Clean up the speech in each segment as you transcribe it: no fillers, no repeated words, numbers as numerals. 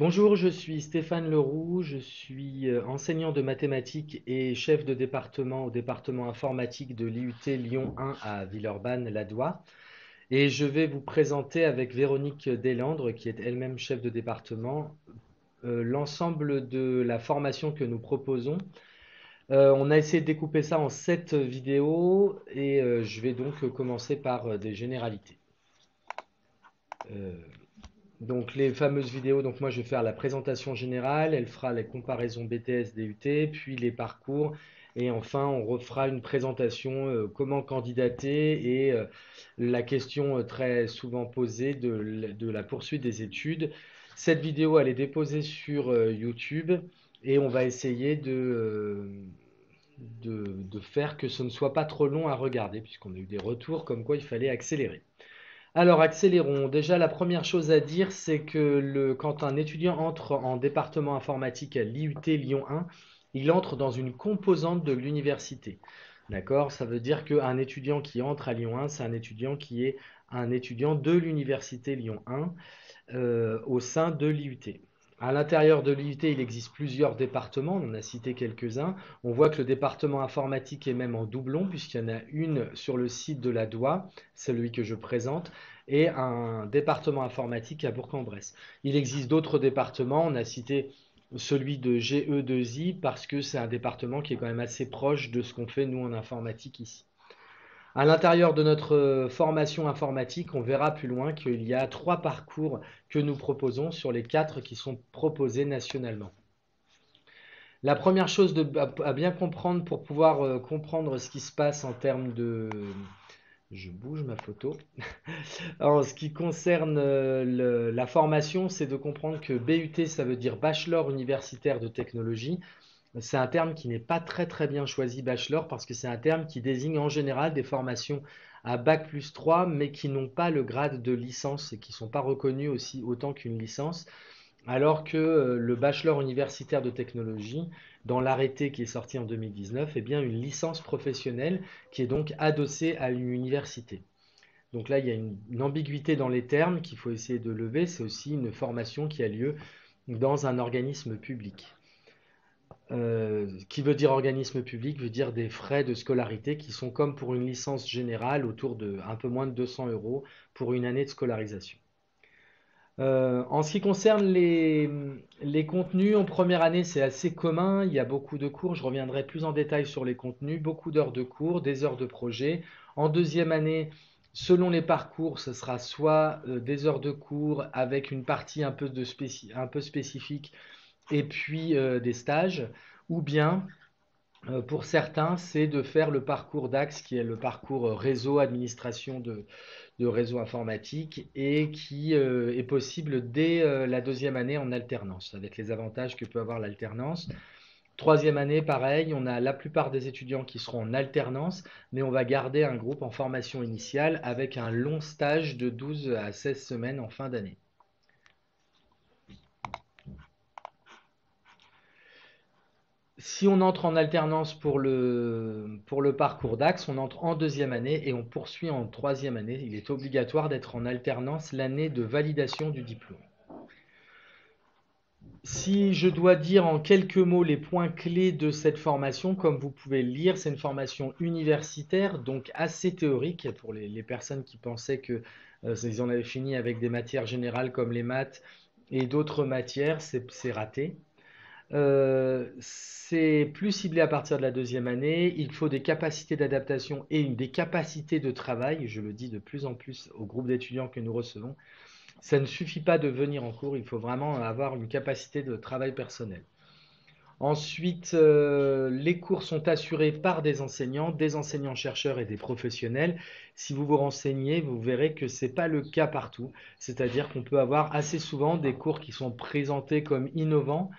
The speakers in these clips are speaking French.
Bonjour, je suis Stéphane Leroux, je suis enseignant de mathématiques et chef de département au département informatique de l'IUT Lyon 1 à Villeurbanne-Ladois. Et je vais vous présenter avec Véronique Deslandres, qui est elle-même chef de département, l'ensemble de la formation que nous proposons. On a essayé de découper ça en 7 vidéos et je vais donc commencer par des généralités. Euh, Donc les fameuses vidéos, donc moi je vais faire la présentation générale, elle fera les comparaisons BTS DUT, puis les parcours, et enfin on refera une présentation comment candidater et la question très souvent posée de la poursuite des études. Cette vidéo elle est déposée sur YouTube et on va essayer de faire que ce ne soit pas trop long à regarder, puisqu'on a eu des retours comme quoi il fallait accélérer. Alors, accélérons. Déjà, la première chose à dire, c'est que quand un étudiant entre en département informatique à l'IUT Lyon 1, il entre dans une composante de l'université. D'accord? Ça veut dire qu'un étudiant qui entre à Lyon 1, c'est un étudiant qui est un étudiant de l'université Lyon 1 au sein de l'IUT. À l'intérieur de l'IUT, il existe plusieurs départements, on en a cité quelques-uns. On voit que le département informatique est même en doublon, puisqu'il y en a une sur le site de la DOA, celui que je présente, et un département informatique à Bourg-en-Bresse. Il existe d'autres départements, on a cité celui de GE2I, parce que c'est un département qui est quand même assez proche de ce qu'on fait nous en informatique ici. À l'intérieur de notre formation informatique, on verra plus loin qu'il y a 3 parcours que nous proposons sur les 4 qui sont proposés nationalement. La première chose à bien comprendre pour pouvoir comprendre ce qui se passe en termes de... Je bouge ma photo. En ce qui concerne la formation, c'est de comprendre que BUT, ça veut dire Bachelor universitaire de technologie. C'est un terme qui n'est pas très très bien choisi, bachelor, parce que c'est un terme qui désigne en général des formations à bac+3, mais qui n'ont pas le grade de licence et qui ne sont pas reconnues aussi autant qu'une licence, alors que le bachelor universitaire de technologie, dans l'arrêté qui est sorti en 2019, est bien une licence professionnelle qui est donc adossée à une université. Donc là, il y a une ambiguïté dans les termes qu'il faut essayer de lever. C'est aussi une formation qui a lieu dans un organisme public. Qui veut dire organisme public, veut dire des frais de scolarité qui sont comme pour une licence générale autour de un peu moins de 200 euros pour une année de scolarisation. En ce qui concerne les contenus, en première année, c'est assez commun. Il y a beaucoup de cours. Je reviendrai plus en détail sur les contenus. Beaucoup d'heures de cours, des heures de projet. En deuxième année, selon les parcours, ce sera soit des heures de cours avec une partie un peu spécifique et puis des stages, ou bien pour certains, c'est de faire le parcours DAX, qui est le parcours réseau, administration de réseau informatique, et qui est possible dès la deuxième année en alternance, avec les avantages que peut avoir l'alternance. Troisième année, pareil, on a la plupart des étudiants qui seront en alternance, mais on va garder un groupe en formation initiale avec un long stage de 12 à 16 semaines en fin d'année. Si on entre en alternance pour le parcours d'Axe, on entre en deuxième année et on poursuit en troisième année. Il est obligatoire d'être en alternance l'année de validation du diplôme. Si je dois dire en quelques mots les points clés de cette formation, comme vous pouvez le lire, c'est une formation universitaire, donc assez théorique pour les personnes qui pensaient que ils en avaient fini avec des matières générales comme les maths et d'autres matières, c'est raté. C'est plus ciblé à partir de la deuxième année. Il faut des capacités d'adaptation et des capacités de travail. Je le dis de plus en plus au groupe d'étudiants que nous recevons. Ça ne suffit pas de venir en cours, il faut vraiment avoir une capacité de travail personnel. Ensuite, les cours sont assurés par des enseignants-chercheurs et des professionnels. Si vous vous renseignez, vous verrez que ce n'est pas le cas partout. C'est-à-dire qu'on peut avoir assez souvent des cours qui sont présentés comme innovants,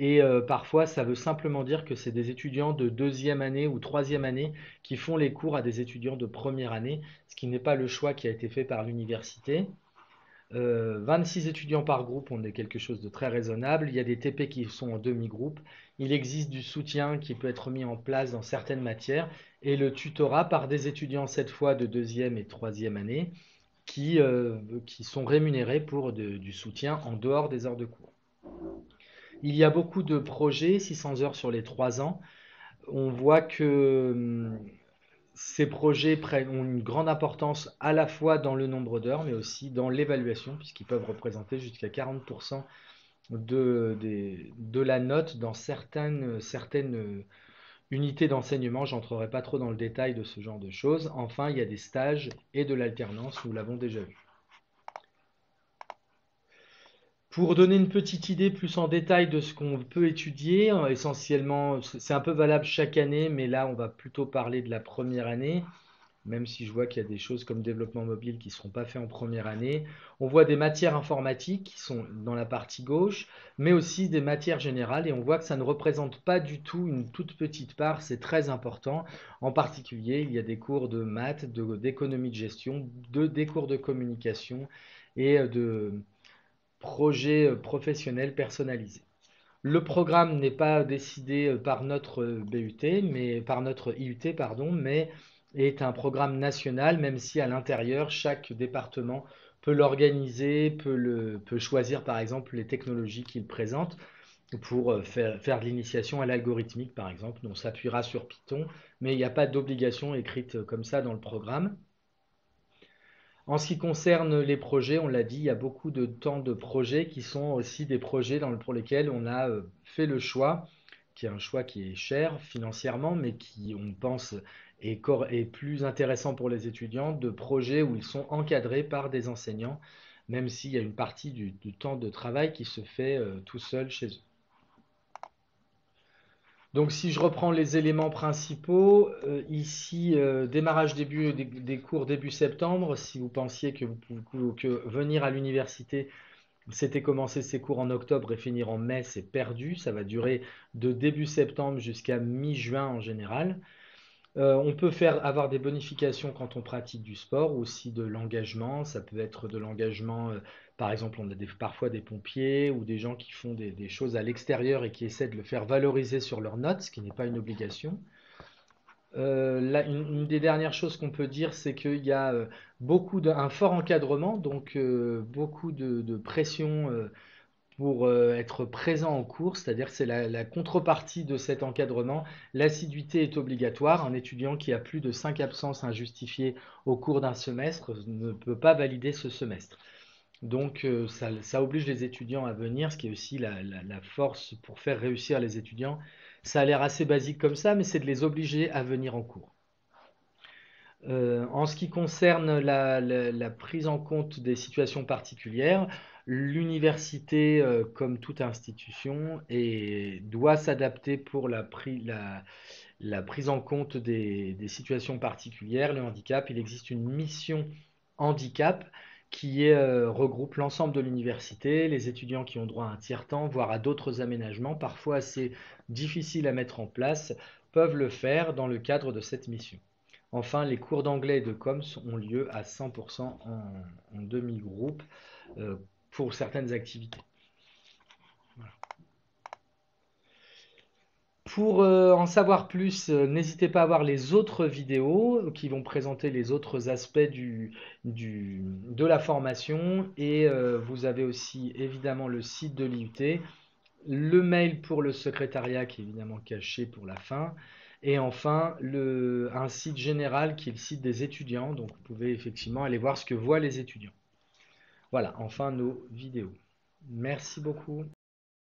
et parfois, ça veut simplement dire que c'est des étudiants de deuxième année ou troisième année qui font les cours à des étudiants de première année, ce qui n'est pas le choix qui a été fait par l'université. 26 étudiants par groupe, on est quelque chose de très raisonnable. Il y a des TP qui sont en demi-groupe. Il existe du soutien qui peut être mis en place dans certaines matières et le tutorat par des étudiants cette fois de deuxième et troisième année qui sont rémunérés pour du soutien en dehors des heures de cours. Il y a beaucoup de projets, 600 heures sur les 3 ans. On voit que ces projets ont une grande importance à la fois dans le nombre d'heures, mais aussi dans l'évaluation, puisqu'ils peuvent représenter jusqu'à 40% de la note dans certaines unités d'enseignement. J'entrerai pas trop dans le détail de ce genre de choses. Enfin, il y a des stages et de l'alternance, nous l'avons déjà vu. Pour donner une petite idée plus en détail de ce qu'on peut étudier, essentiellement, c'est un peu valable chaque année, mais là, on va plutôt parler de la première année, même si je vois qu'il y a des choses comme développement mobile qui ne seront pas faites en première année. On voit des matières informatiques qui sont dans la partie gauche, mais aussi des matières générales, et on voit que ça ne représente pas du tout une toute petite part, c'est très important. En particulier, il y a des cours de maths, d'économie de gestion, des cours de communication et de projets professionnels personnalisés. Le programme n'est pas décidé par notre BUT, mais par notre IUT, pardon, mais est un programme national, même si à l'intérieur, chaque département peut l'organiser, peut choisir par exemple les technologies qu'il présente pour faire de l'initiation à l'algorithmique, par exemple. On s'appuiera sur Python, mais il n'y a pas d'obligation écrite comme ça dans le programme. En ce qui concerne les projets, on l'a dit, il y a beaucoup de temps de projets qui sont aussi des projets pour lesquels on a fait le choix, qui est un choix qui est cher financièrement, mais qui, on pense, est plus intéressant pour les étudiants, de projets où ils sont encadrés par des enseignants, même s'il y a une partie du temps de travail qui se fait tout seul chez eux. Donc si je reprends les éléments principaux, ici, démarrage des cours début septembre. Si vous pensiez que venir à l'université, c'était commencer ses cours en octobre et finir en mai, c'est perdu. Ça va durer de début septembre jusqu'à mi-juin en général. On peut avoir des bonifications quand on pratique du sport, ou aussi de l'engagement. Ça peut être de l'engagement, par exemple, on a parfois des pompiers ou des gens qui font des choses à l'extérieur et qui essaient de le faire valoriser sur leurs notes, ce qui n'est pas une obligation. Là, une des dernières choses qu'on peut dire, c'est qu'il y a un fort encadrement, donc beaucoup de pression pour être présent en cours, c'est-à-dire que c'est la contrepartie de cet encadrement. L'assiduité est obligatoire. Un étudiant qui a plus de 5 absences injustifiées au cours d'un semestre ne peut pas valider ce semestre. Donc ça oblige les étudiants à venir, ce qui est aussi la force pour faire réussir les étudiants. Ça a l'air assez basique comme ça, mais c'est de les obliger à venir en cours. En ce qui concerne la prise en compte des situations particulières, l'université, comme toute institution, doit s'adapter pour la prise en compte des situations particulières, le handicap. Il existe une mission handicap qui regroupe l'ensemble de l'université, les étudiants qui ont droit à un tiers-temps, voire à d'autres aménagements, parfois assez difficiles à mettre en place, peuvent le faire dans le cadre de cette mission. Enfin, les cours d'anglais et de coms ont lieu à 100% en demi-groupe euh, pour certaines activités. Pour en savoir plus, n'hésitez pas à voir les autres vidéos qui vont présenter les autres aspects de la formation. Et vous avez aussi évidemment le site de l'IUT, le mail pour le secrétariat qui est évidemment caché pour la fin. Et enfin, un site général qui est le site des étudiants. Donc vous pouvez effectivement aller voir ce que voient les étudiants. Voilà, enfin nos vidéos. Merci beaucoup.